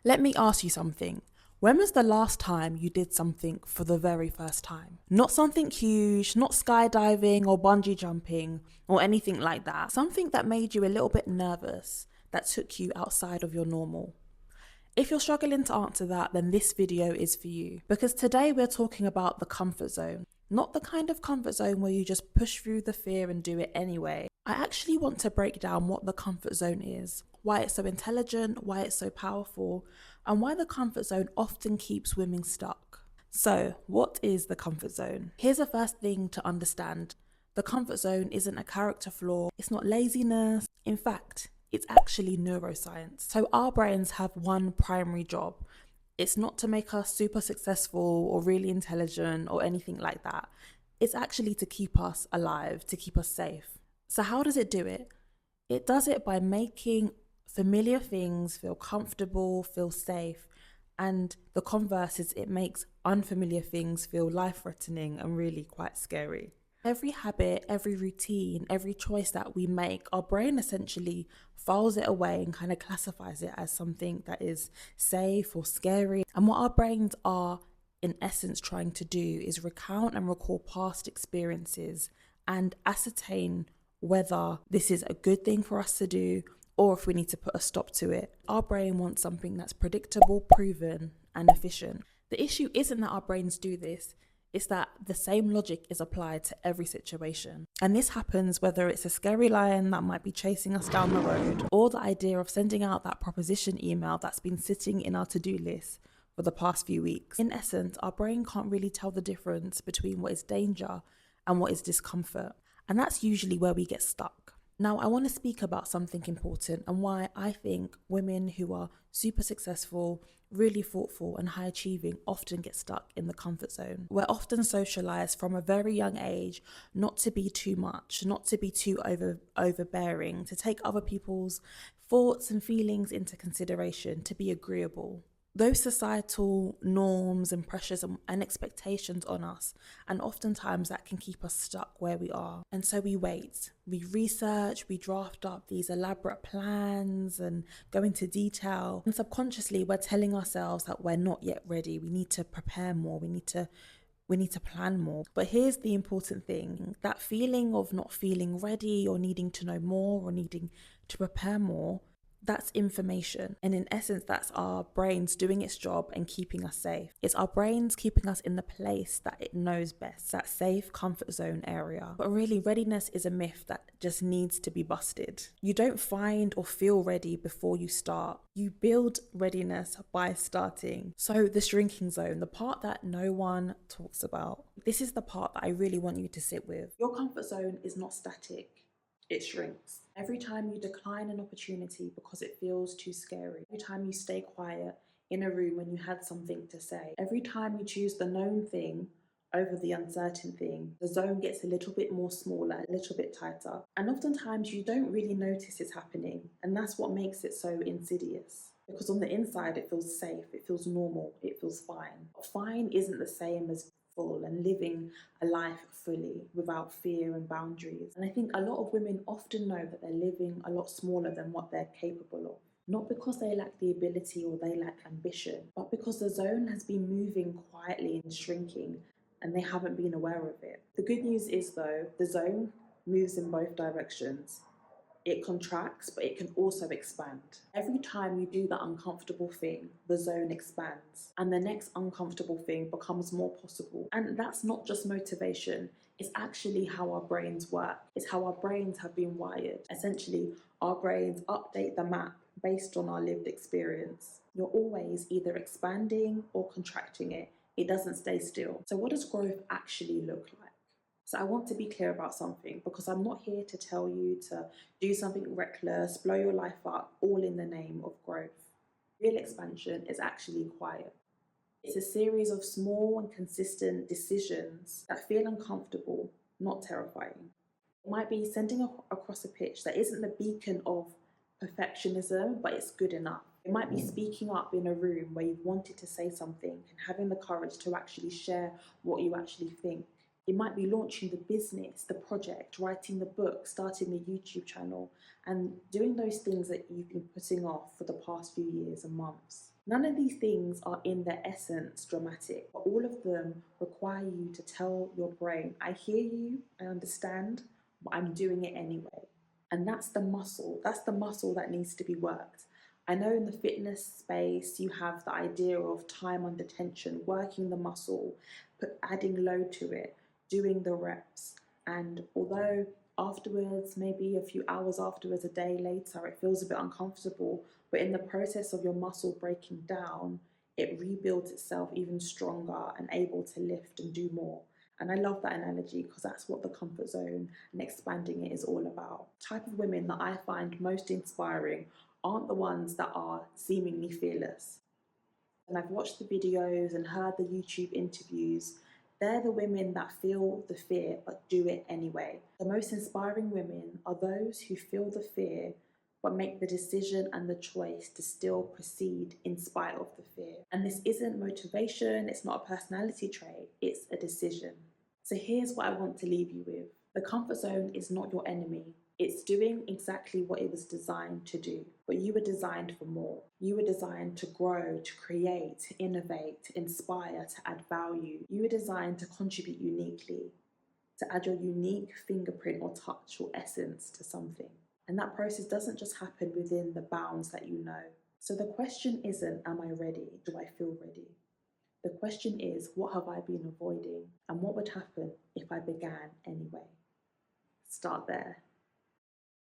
Let me ask you something. When was the last time you did something for the very first time? Not something huge, not skydiving or bungee jumping or anything like that. Something that made you a little bit nervous, that took you outside of your normal. If you're struggling to answer that, then this video is for you. Because today we're talking about the comfort zone. Not the kind of comfort zone where you just push through the fear and do it anyway. I actually want to break down what the comfort zone is, why it's so intelligent, why it's so powerful, and why the comfort zone often keeps women stuck. So, what is the comfort zone? Here's the first thing to understand. The comfort zone isn't a character flaw, it's not laziness. In fact, it's actually neuroscience. So, our brains have one primary job. It's not to make us super successful or really intelligent or anything like that. It's actually to keep us alive, to keep us safe. So, how does it do it? It does it by making familiar things feel comfortable, feel safe. And the converse is it makes unfamiliar things feel life threatening and really quite scary. Every habit, every routine, every choice that we make, our brain essentially files it away and kind of classifies it as something that is safe or scary. And what our brains are, in essence, trying to do is recount and recall past experiences and ascertain whether this is a good thing for us to do or if we need to put a stop to it. Our brain wants something that's predictable, proven, and efficient. The issue isn't that our brains do this, it's that the same logic is applied to every situation. And this happens whether it's a scary lion that might be chasing us down the road or the idea of sending out that proposition email that's been sitting in our to-do list for the past few weeks. In essence, our brain can't really tell the difference between what is danger and what is discomfort. And that's usually where we get stuck. Now, I want to speak about something important and why I think women who are super successful, really thoughtful, and high achieving often get stuck in the comfort zone. We're often socialized from a very young age not to be too much, not to be too overbearing, to take other people's thoughts and feelings into consideration, to be agreeable. Those societal norms and pressures and expectations on us, and oftentimes that can keep us stuck where we are. And so we wait, we research, we draft up these elaborate plans and go into detail. And subconsciously, we're telling ourselves that we're not yet ready. We need to prepare more. We need to plan more. But here's the important thing, that feeling of not feeling ready or needing to know more or needing to prepare more, that's information. And in essence, that's our brains doing its job and keeping us safe. It's our brains keeping us in the place that it knows best, that safe comfort zone area. But really, readiness is a myth that just needs to be busted. You don't find or feel ready before you start. You build readiness by starting. So the shrinking zone, the part that no one talks about, this is the part that I really want you to sit with. Your comfort zone is not static. It shrinks. Every time you decline an opportunity because it feels too scary, every time you stay quiet in a room when you had something to say, every time you choose the known thing over the uncertain thing, the zone gets a little bit more smaller, a little bit tighter. And oftentimes you don't really notice it's happening. And that's what makes it so insidious. Because on the inside, it feels safe, it feels normal, it feels fine. But fine isn't the same as full and living a life fully without fear and boundaries. And I think a lot of women often know that they're living a lot smaller than what they're capable of. Not because they lack the ability or they lack ambition, but because the zone has been moving quietly and shrinking and they haven't been aware of it. The good news is though, the zone moves in both directions. It contracts, but it can also expand. Every time you do that uncomfortable thing, the zone expands and the next uncomfortable thing becomes more possible. And that's not just motivation, it's actually how our brains work. It's how our brains have been wired. Essentially, our brains update the map based on our lived experience. You're always either expanding or contracting it. It doesn't stay still. So what does growth actually look like? So I want to be clear about something because I'm not here to tell you to do something reckless, blow your life up, all in the name of growth. Real expansion is actually quiet. It's a series of small and consistent decisions that feel uncomfortable, not terrifying. It might be sending across a pitch that isn't the beacon of perfectionism, but it's good enough. It might be speaking up in a room where you've wanted to say something and having the courage to actually share what you actually think. It might be launching the business, the project, writing the book, starting the YouTube channel, and doing those things that you've been putting off for the past few years and months. None of these things are in their essence dramatic, but all of them require you to tell your brain, I hear you, I understand, but I'm doing it anyway. And that's the muscle. That's the muscle that needs to be worked. I know in the fitness space, you have the idea of time under tension, working the muscle, adding load to it, doing the reps. And although afterwards, maybe a few hours afterwards, a day later, it feels a bit uncomfortable, but in the process of your muscle breaking down, it rebuilds itself even stronger and able to lift and do more. And I love that analogy because that's what the comfort zone and expanding it is all about. Type of women that I find most inspiring aren't the ones that are seemingly fearless. And I've watched the videos and heard the YouTube interviews. They're the women that feel the fear but do it anyway. The most inspiring women are those who feel the fear but make the decision and the choice to still proceed in spite of the fear. And this isn't motivation, it's not a personality trait, it's a decision. So here's what I want to leave you with. The comfort zone is not your enemy. It's doing exactly what it was designed to do. But you were designed for more. You were designed to grow, to create, to innovate, to inspire, to add value. You were designed to contribute uniquely, to add your unique fingerprint or touch or essence to something. And that process doesn't just happen within the bounds that you know. So the question isn't, am I ready? Do I feel ready? The question is, what have I been avoiding? And what would happen if I began anyway? Start there.